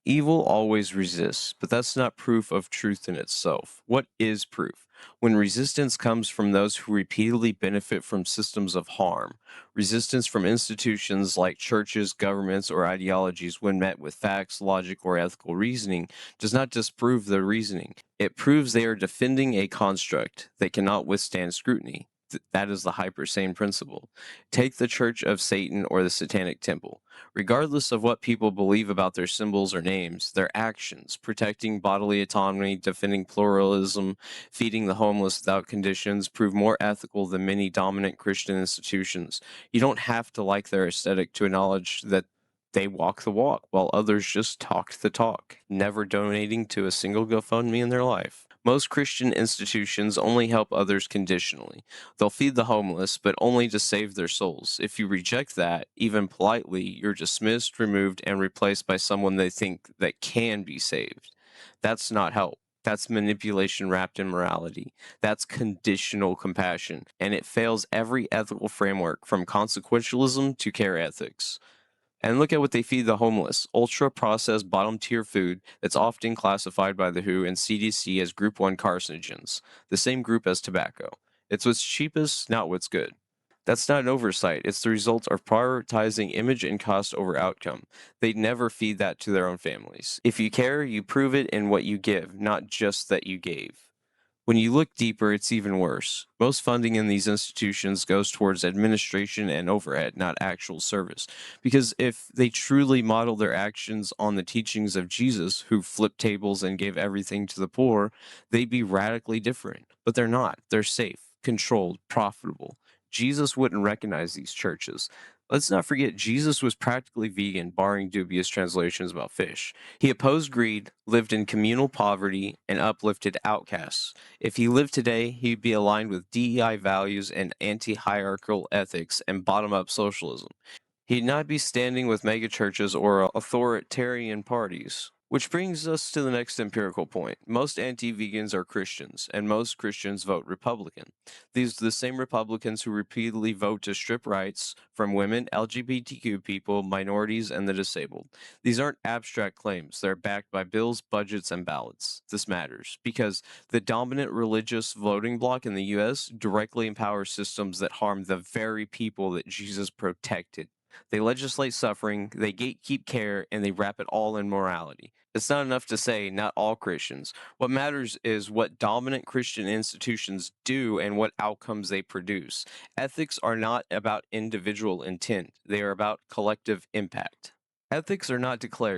Evil always resists, but that's not proof of truth in itself. What is proof? When resistance comes from those who repeatedly benefit from systems of harm, resistance from institutions like churches, governments, or ideologies, when met with facts, logic, or ethical reasoning, does not disprove their reasoning. It proves they are defending a construct that cannot withstand scrutiny. That is the hyper-sane principle. Take the Church of Satan or the Satanic Temple. Regardless of what people believe about their symbols or names, their actions, protecting bodily autonomy, defending pluralism, feeding the homeless without conditions, prove more ethical than many dominant Christian institutions. You don't have to like their aesthetic to acknowledge that they walk the walk, while others just talk the talk, never donating to a single GoFundMe in their life. Most Christian institutions only help others conditionally. They'll feed the homeless, but only to save their souls. If you reject that, even politely, you're dismissed, removed, and replaced by someone they think that can be saved. That's not help. That's manipulation wrapped in morality. That's conditional compassion, and it fails every ethical framework from consequentialism to care ethics. And look at what they feed the homeless: ultra-processed bottom-tier food that's often classified by the WHO and CDC as Group 1 carcinogens, the same group as tobacco. It's what's cheapest, not what's good. That's not an oversight. It's the result of prioritizing image and cost over outcome. They'd never feed that to their own families. If you care, you prove it in what you give, not just that you gave. When you look deeper, it's even worse. Most funding in these institutions goes towards administration and overhead, not actual service. Because if they truly model their actions on the teachings of Jesus, who flipped tables and gave everything to the poor, they'd be radically different. But they're not. They're safe, controlled, profitable. Jesus wouldn't recognize these churches. Let's not forget, Jesus was practically vegan, barring dubious translations about fish. He opposed greed, lived in communal poverty, and uplifted outcasts. If he lived today, he'd be aligned with DEI values and anti-hierarchical ethics and bottom-up socialism. He'd not be standing with megachurches or authoritarian parties. Which brings us to the next empirical point. Most anti-vegans are Christians, and most Christians vote Republican. These are the same Republicans who repeatedly vote to strip rights from women, LGBTQ people, minorities, and the disabled. These aren't abstract claims. They're backed by bills, budgets, and ballots. This matters because the dominant religious voting bloc in the U.S. directly empowers systems that harm the very people that Jesus protected. They legislate suffering, they gatekeep care, and they wrap it all in morality. It's not enough to say not all Christians. What matters is what dominant Christian institutions do and what outcomes they produce. Ethics are not about individual intent, they are about collective impact. Ethics are not declared.